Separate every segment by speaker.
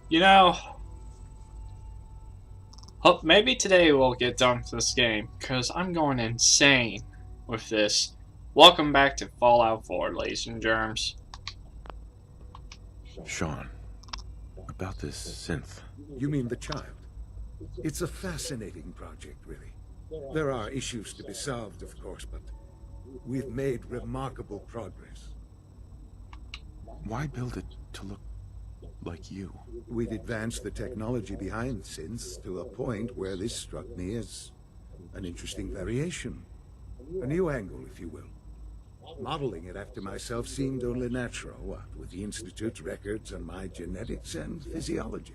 Speaker 1: You know, hope maybe today we'll get done with this game, because I'm going insane with this. Welcome back to Fallout 4, ladies and germs.
Speaker 2: Sean, about this synth.
Speaker 3: You mean the child? It's a fascinating project, really. There are issues to be solved, of course, but we've made remarkable progress.
Speaker 2: Why build it to look like you?
Speaker 3: We've advanced the technology behind synths to a point where this struck me as an interesting variation. A new angle, if you will. Modeling it after myself seemed only natural, what with the Institute's records on my genetics and physiology.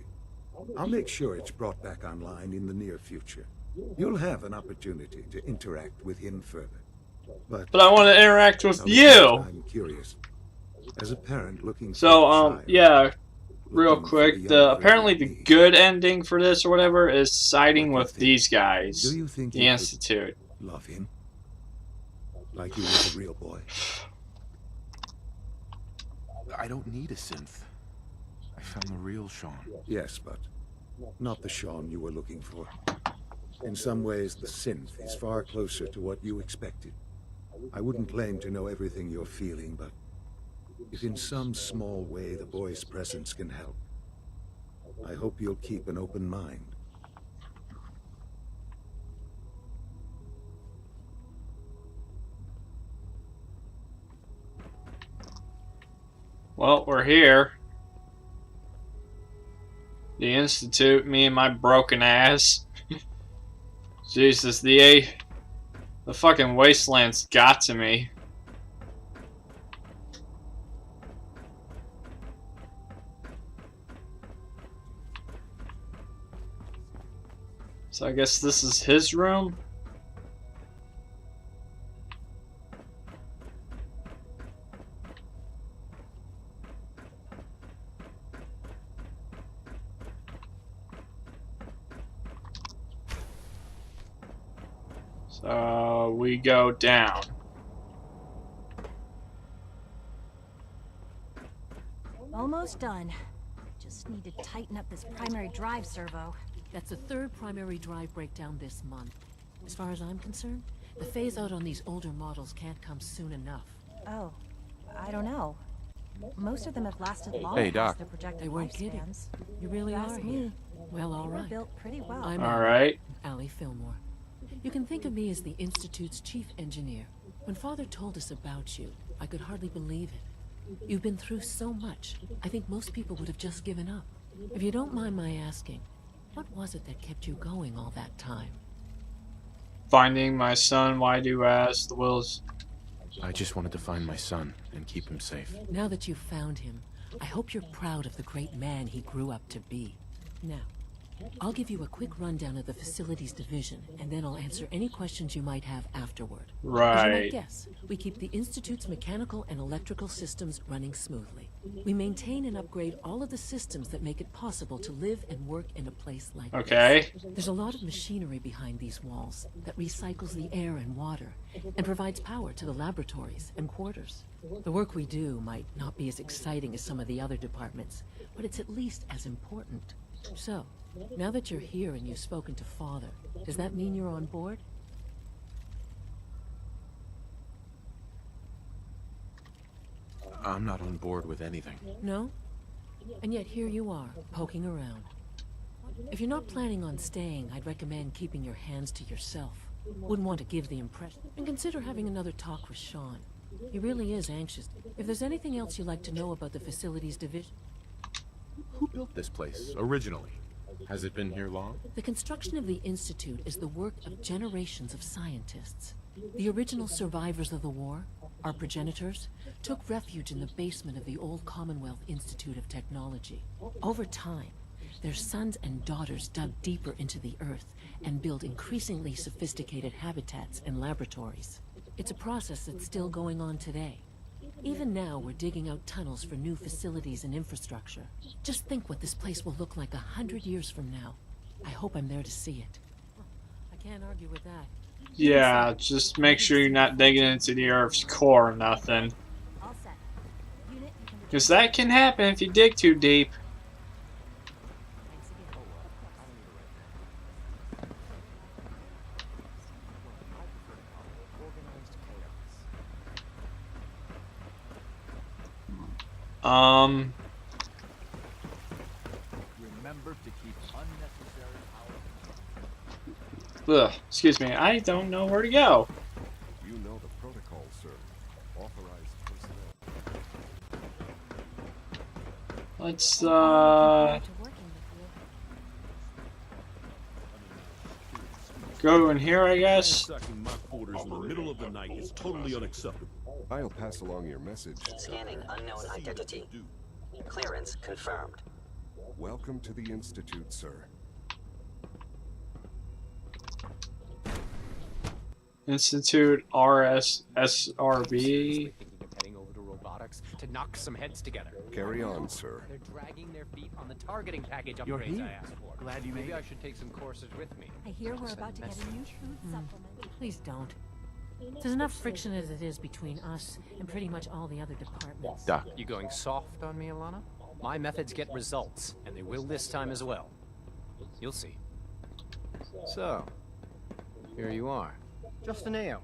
Speaker 3: I'll make sure it's brought back online in the near future. You'll have an opportunity to interact with him further. But
Speaker 1: I want to interact with you!
Speaker 3: I'm curious. As a parent looking for
Speaker 1: So,
Speaker 3: a child,
Speaker 1: yeah, real
Speaker 3: looking for
Speaker 1: quick,
Speaker 3: the
Speaker 1: apparently the
Speaker 3: unfurled
Speaker 1: good ending for this or whatever is siding
Speaker 3: What do you
Speaker 1: with
Speaker 3: think?
Speaker 1: these guys,
Speaker 3: Do you think
Speaker 1: the
Speaker 3: you could
Speaker 1: Institute.
Speaker 3: love him? Like he was a real boy?
Speaker 2: I don't need a synth. I found the real Sean.
Speaker 3: Yes, but not the Sean you were looking for. In some ways, the synth is far closer to what you expected. I wouldn't claim to know everything you're feeling, but if in some small way the boy's presence can help, I hope you'll keep an open mind.
Speaker 1: Well, we're here. The Institute, me and my broken ass. Jesus, the fucking wasteland's got to me. So I guess this is his room? So we go down.
Speaker 4: Almost done. Just need to tighten up this primary drive servo.
Speaker 5: That's the third primary drive breakdown this month. As far as I'm concerned, the phase out on these older models can't come soon enough.
Speaker 4: Oh, I don't know. Most of them have lasted long
Speaker 2: Hey,
Speaker 4: past
Speaker 2: Doc.
Speaker 4: their projected
Speaker 5: They weren't kidding.
Speaker 4: lifespans.
Speaker 5: You really
Speaker 4: Ask
Speaker 5: are
Speaker 4: me.
Speaker 5: here. Well, all
Speaker 4: They were
Speaker 5: right.
Speaker 4: built pretty well.
Speaker 5: I'm
Speaker 1: Alright.
Speaker 5: Allie Fillmore. You can think of me as the Institute's chief engineer. When Father told us about you, I could hardly believe it. You've been through so much, I think most people would have just given up. If you don't mind my asking, what was it that kept you going all that time?
Speaker 1: Finding my son, why do you ask? The Wills.
Speaker 2: I just wanted to find my son and keep him safe.
Speaker 5: Now that you've found him, I hope you're proud of the great man he grew up to be. Now, I'll give you a quick rundown of the facilities division, and then I'll answer any questions you might have afterward. As you might
Speaker 1: Right.
Speaker 5: guess, we keep the Institute's mechanical and electrical systems running smoothly. We maintain and upgrade all of the systems that make it possible to live and work in a place like
Speaker 1: Okay.
Speaker 5: this. There's a lot of machinery behind these walls that recycles the air and water and provides power to the laboratories and quarters. The work we do might not be as exciting as some of the other departments, but it's at least as important. So, now that you're here and you've spoken to Father, does that mean you're on board?
Speaker 2: I'm not on board with anything.
Speaker 5: No? And yet here you are, poking around. If you're not planning on staying, I'd recommend keeping your hands to yourself. Wouldn't want to give the impression. And consider having another talk with Sean. He really is anxious. If there's anything else you'd like to know about the facilities division...
Speaker 2: Who built this place originally? Has it been here long?
Speaker 5: The construction of the Institute is the work of generations of scientists. The original survivors of the war, our progenitors, took refuge in the basement of the old Commonwealth Institute of Technology. Over time, their sons and daughters dug deeper into the earth and built increasingly sophisticated habitats and laboratories. It's a process that's still going on today. Even now, we're digging out tunnels for new facilities and infrastructure. Just think what this place will look like 100 years from now. I hope I'm there to see it. I can't argue with that.
Speaker 1: Yeah, just make sure you're not digging into the Earth's core or nothing.
Speaker 4: All set. Unit, you can
Speaker 1: Because that can happen if you dig too deep.
Speaker 6: Remember to keep unnecessary
Speaker 1: Ugh, excuse me, I don't know where to go.
Speaker 7: You know the protocol, sir. Authorized personnel.
Speaker 1: Let's,
Speaker 4: To working with you.
Speaker 1: go in here, I guess.
Speaker 7: Ransacking my quarters in the middle of the night is totally unacceptable.
Speaker 8: I'll pass along your message,
Speaker 9: Scanning
Speaker 8: sir.
Speaker 9: unknown identity. Clearance confirmed.
Speaker 8: Welcome to the Institute, sir.
Speaker 1: Institute RSSRB.
Speaker 6: heading over to robotics to knock some heads together.
Speaker 8: Carry on, sir.
Speaker 6: They're dragging their feet on the targeting package
Speaker 10: You're
Speaker 6: upgrades
Speaker 10: here.
Speaker 6: I asked for.
Speaker 10: Glad you made
Speaker 6: Maybe
Speaker 10: it.
Speaker 6: I should take some courses with me.
Speaker 4: I hear we're about to get a new food supplement.
Speaker 5: Please don't. There's enough friction as it is between us and pretty much all the other departments.
Speaker 6: Doc, you going soft on me, Alana? My methods get results, and they will this time as well. You'll see. So, here you are. Justin Ao,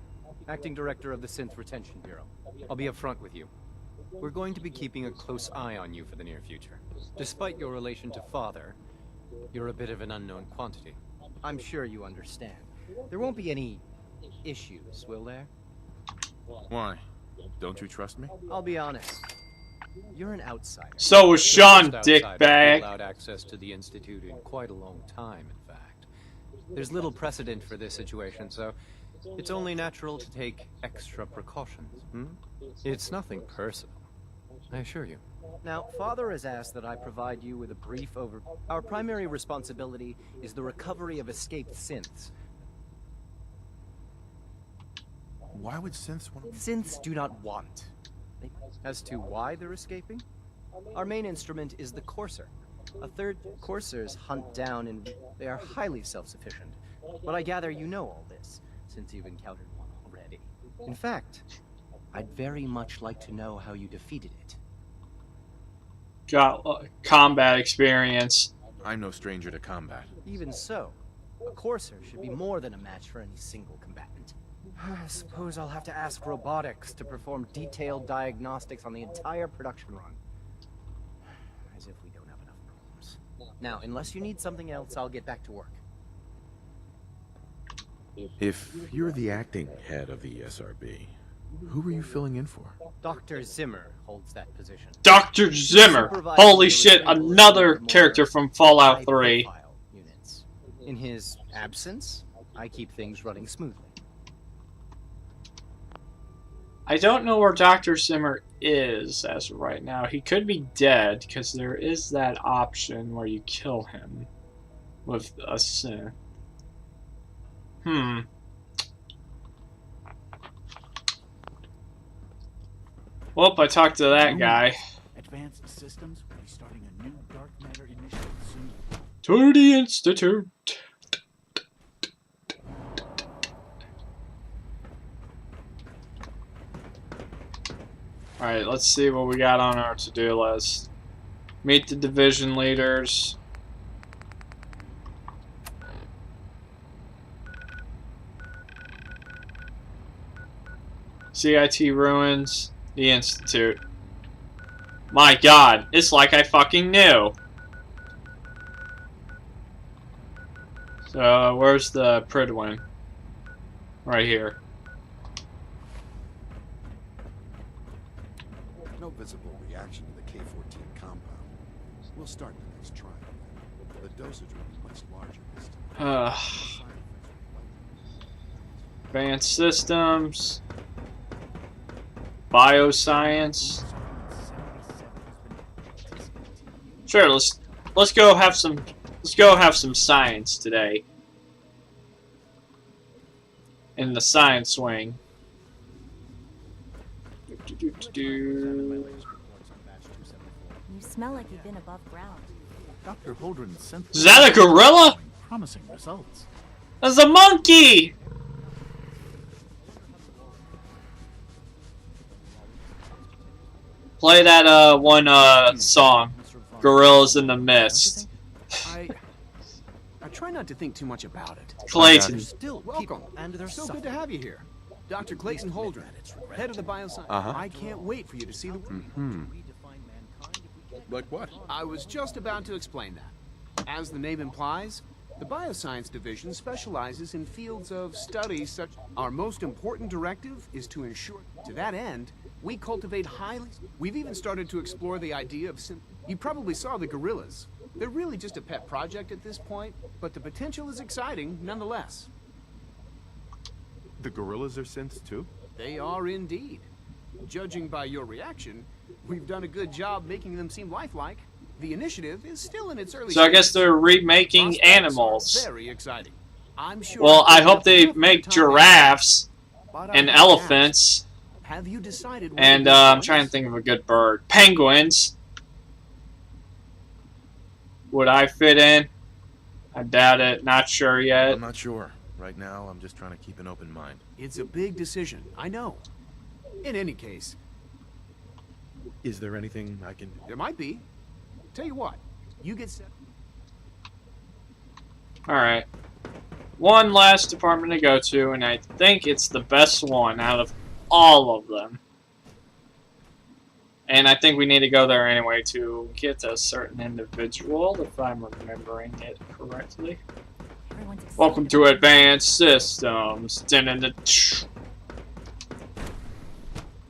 Speaker 6: Acting Director of the Synth Retention Bureau. I'll be upfront with you. We're going to be keeping a close eye on you for the near future. Despite your relation to Father, you're a bit of an unknown quantity. I'm sure you understand. There won't be any issues, will there?
Speaker 2: Why? Don't you trust me?
Speaker 6: I'll be honest. You're an outsider.
Speaker 1: So was Sean,
Speaker 6: First outsider
Speaker 1: dickbag.
Speaker 6: allowed access to the Institute in quite a long time, in fact. There's little precedent for this situation, so it's only natural to take extra precautions. It's nothing personal, I assure you. Now, Father has asked that I provide you with a brief over. Our primary responsibility is the recovery of escaped synths.
Speaker 2: Why would synths want to...
Speaker 6: Synths do not want. As to why they're escaping, our main instrument is the Courser. A third coursers hunt down and they are highly self-sufficient. But I gather you know all this, since you've encountered one already. In fact, I'd very much like to know how you defeated it.
Speaker 1: Got combat experience.
Speaker 2: I'm no stranger to combat.
Speaker 6: Even so, a Courser should be more than a match for any single combatant. I suppose I'll have to ask robotics to perform detailed diagnostics on the entire production run. As if we don't have enough problems. Now, unless you need something else, I'll get back to work.
Speaker 2: If you're the acting head of the SRB, who are you filling in for?
Speaker 6: Dr. Zimmer holds that position.
Speaker 1: Dr. Zimmer! Holy shit, another character from Fallout 3.
Speaker 6: Units. In his absence, I keep things running smoothly.
Speaker 1: I don't know where Dr. Zimmer is as of right now. He could be dead, because there is that option where you kill him with a synth. Well, I talked to that guy.
Speaker 10: Advanced Systems will be starting a new dark matter initiative soon.
Speaker 1: To the Institute. Alright, let's see what we got on our to-do list. Meet the division leaders. CIT ruins. The Institute. My god, it's like I fucking knew. So, where's the Pridwin? Right here.
Speaker 3: No visible reaction to the K-14 compound. We'll start the next trial. The dosage will be much larger this time.
Speaker 1: Advanced systems. Bioscience. Sure, let's go have some science today. In the science wing.
Speaker 4: You smell like you've been above ground.
Speaker 10: Dr. Holdren's synth.
Speaker 1: Is that a gorilla?
Speaker 10: Promising results.
Speaker 1: That's a monkey! Play that one song, Gorillas in the Mist.
Speaker 11: I try not to think too much about it.
Speaker 1: Clayton.
Speaker 11: Still, welcome, and they're so good to have you here. Dr. Clayton Holdren, head of the bioscience. I can't wait for you to see the...
Speaker 2: Like what?
Speaker 11: I was just about to explain that. As the name implies, the Bioscience Division specializes in fields of study such... Our most important directive is to ensure... To that end, we cultivate highly... We've even started to explore the idea of... You probably saw the gorillas. They're really just a pet project at this point, but the potential is exciting nonetheless.
Speaker 2: The gorillas are synths too?
Speaker 11: They are indeed. Judging by your reaction, we've done a good job making them seem lifelike. The initiative is still in its early
Speaker 1: So I guess they're remaking
Speaker 11: Prospects
Speaker 1: animals.
Speaker 11: are very exciting. I'm sure
Speaker 1: Well, I
Speaker 11: they'll
Speaker 1: hope
Speaker 11: have
Speaker 1: they
Speaker 11: enough
Speaker 1: make
Speaker 11: time.
Speaker 1: giraffes
Speaker 11: But I
Speaker 1: and
Speaker 11: have to
Speaker 1: elephants.
Speaker 11: ask, have you decided where
Speaker 1: And
Speaker 11: to go
Speaker 1: I'm
Speaker 11: next?
Speaker 1: trying to think of a good bird. Penguins. Would I fit in? I doubt it. Not sure yet.
Speaker 2: I'm not sure. Right now, I'm just trying to keep an open mind.
Speaker 11: It's a big decision, I know. In any case,
Speaker 2: Is there anything I can...
Speaker 11: there might be. Tell you what, you get set.
Speaker 1: Alright. One last department to go to, and I think it's the best one out of all of them. And I think we need to go there anyway to get a certain individual, if I'm remembering it correctly. Welcome to Advanced Systems.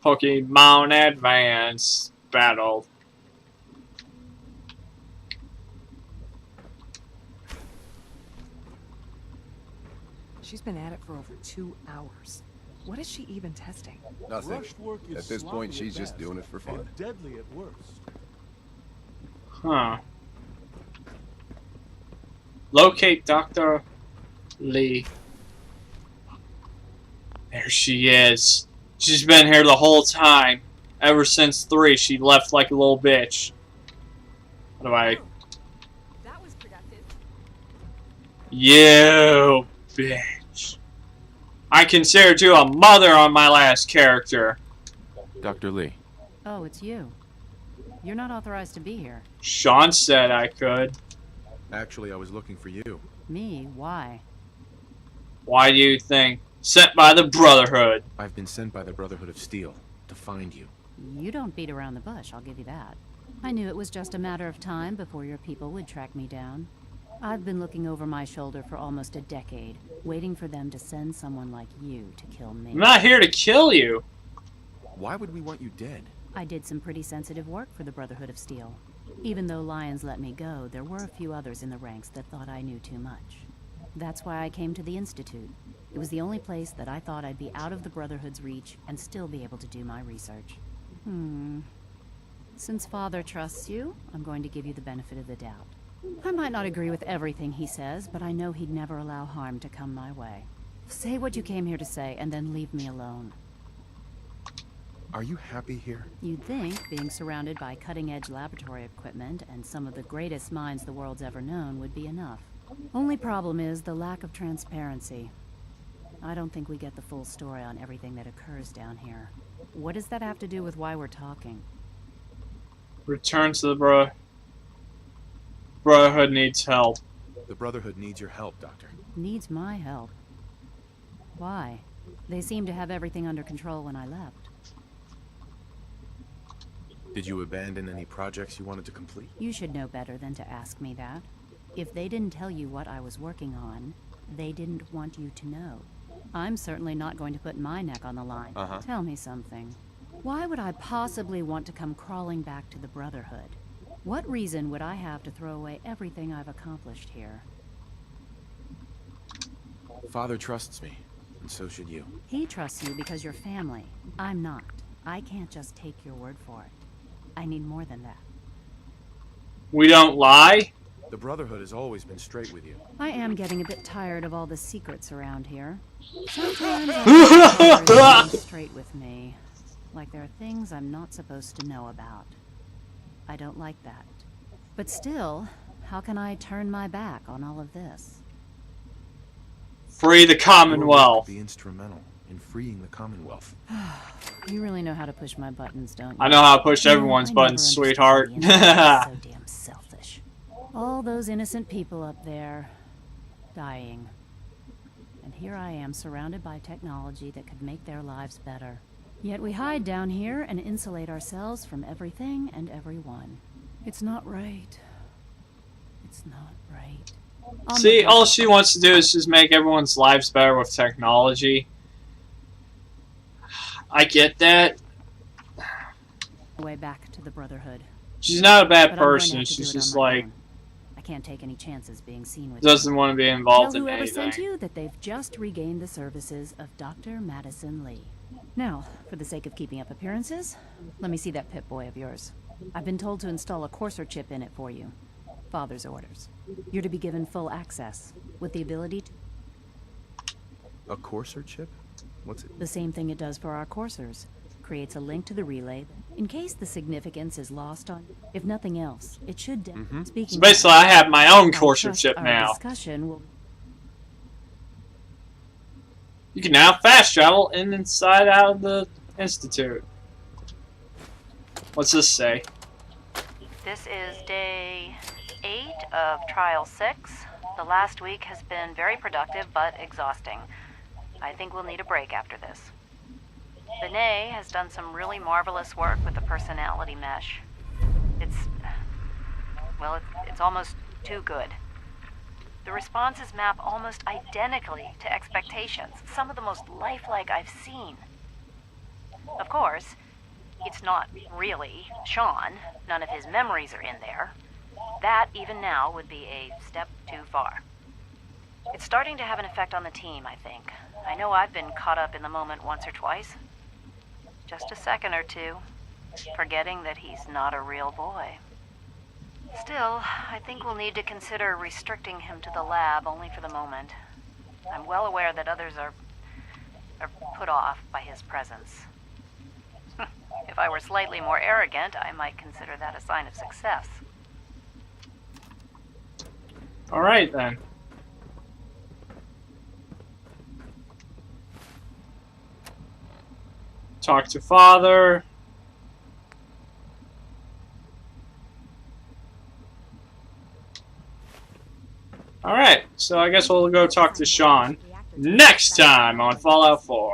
Speaker 1: Pokemon Advance Battle.
Speaker 12: She's been at it for over 2 hours. What is she even testing?
Speaker 7: Nothing.
Speaker 10: Rushed work is
Speaker 7: At this point,
Speaker 10: sloppy
Speaker 7: she's
Speaker 10: at
Speaker 7: just
Speaker 10: best
Speaker 7: doing it for fun.
Speaker 10: and deadly at worst.
Speaker 1: Huh. Locate Dr. Lee. There she is. She's been here the whole time. Ever since 3, she left like a little bitch. What do I...
Speaker 12: That was productive.
Speaker 1: You bitch. I considered you a mother on my last character.
Speaker 2: Dr. Lee.
Speaker 13: Oh, it's you. You're not authorized to be here.
Speaker 1: Sean said I could.
Speaker 2: Actually, I was looking for you.
Speaker 13: Me? Why?
Speaker 1: Why do you think? Sent by the Brotherhood.
Speaker 2: I've been sent by the Brotherhood of Steel to find you.
Speaker 13: You don't beat around the bush, I'll give you that. I knew it was just a matter of time before your people would track me down. I've been looking over my shoulder for almost a decade, waiting for them to send someone like you to kill me.
Speaker 1: I'm not here to kill you.
Speaker 2: Why would we want you dead?
Speaker 13: I did some pretty sensitive work for the Brotherhood of Steel. Even though Lyons let me go, there were a few others in the ranks that thought I knew too much. That's why I came to the Institute. It was the only place that I thought I'd be out of the Brotherhood's reach and still be able to do my research. Since Father trusts you, I'm going to give you the benefit of the doubt. I might not agree with everything he says, but I know he'd never allow harm to come my way. Say what you came here to say, and then leave me alone.
Speaker 2: Are you happy here?
Speaker 13: You'd think being surrounded by cutting-edge laboratory equipment and some of the greatest minds the world's ever known would be enough. Only problem is the lack of transparency. I don't think we get the full story on everything that occurs down here. What does that have to do with why we're talking?
Speaker 1: Return to the Brotherhood needs help.
Speaker 2: The Brotherhood needs your help, Doctor.
Speaker 13: Needs my help. Why? They seemed to have everything under control when I left.
Speaker 2: Did you abandon any projects you wanted to complete?
Speaker 13: You should know better than to ask me that. If they didn't tell you what I was working on, they didn't want you to know. I'm certainly not going to put my neck on the line. Tell me something. Why would I possibly want to come crawling back to the Brotherhood? What reason would I have to throw away everything I've accomplished here?
Speaker 2: Father trusts me, and so should you.
Speaker 13: He trusts you because you're family. I'm not. I can't just take your word for it. I need more than that.
Speaker 1: We don't lie?
Speaker 2: The Brotherhood has always been straight with you.
Speaker 13: I am getting a bit tired of all the secrets around here. Sometimes I'm straight with me. Like there are things I'm not supposed to know about. I don't like that. But still, how can I turn my back on all of this?
Speaker 1: Free the Commonwealth.
Speaker 2: Be instrumental in freeing the Commonwealth.
Speaker 13: You really know how to push my buttons, don't you?
Speaker 1: I know how to push everyone's buttons, sweetheart.
Speaker 13: So damn selfish. All those innocent people up there, dying. And here I am surrounded by technology that could make their lives better. Yet we hide down here and insulate ourselves from everything and everyone. It's not right. It's not right.
Speaker 1: See, all she wants to do is just make everyone's lives better with technology. I get that.
Speaker 13: Way back to the Brotherhood.
Speaker 1: She's not a bad
Speaker 13: But I'm going to
Speaker 1: person.
Speaker 13: have to
Speaker 1: She's
Speaker 13: do it
Speaker 1: just
Speaker 13: on my
Speaker 1: like
Speaker 13: own. I can't take any chances being seen with
Speaker 1: doesn't
Speaker 13: you.
Speaker 1: want to be involved
Speaker 13: Tell
Speaker 1: in
Speaker 13: whoever
Speaker 1: anything.
Speaker 13: sent you that they've just regained the services of Dr. Madison Lee. Now, for the sake of keeping up appearances, let me see that Pip-Boy of yours. I've been told to install a courser chip in it for you. Father's orders. You're to be given full access, with the ability to...
Speaker 2: A courser chip? What's it?
Speaker 13: The same thing it does for our coursers. Creates a link to the relay, in case the significance is lost on... If nothing else, it should... Speaking
Speaker 1: So basically, I have my own courser chip
Speaker 13: our
Speaker 1: now.
Speaker 13: Discussion will...
Speaker 1: You can now fast travel inside out of the Institute. What's this say?
Speaker 14: This is day 8 of Trial 6. The last week has been very productive but exhausting. I think we'll need a break after this. Benet has done some really marvelous work with the personality mesh. It's almost too good. The responses map almost identically to expectations, some of the most lifelike I've seen. Of course, it's not really Sean. None of his memories are in there. That, even now, would be a step too far. It's starting to have an effect on the team, I think. I know I've been caught up in the moment once or twice. Just a second or two, forgetting that he's not a real boy. Still, I think we'll need to consider restricting him to the lab only for the moment. I'm well aware that others are put off by his presence. If I were slightly more arrogant, I might consider that a sign of success.
Speaker 1: Alright then. Talk to father. Alright, so I guess we'll go talk to Sean next time on Fallout 4.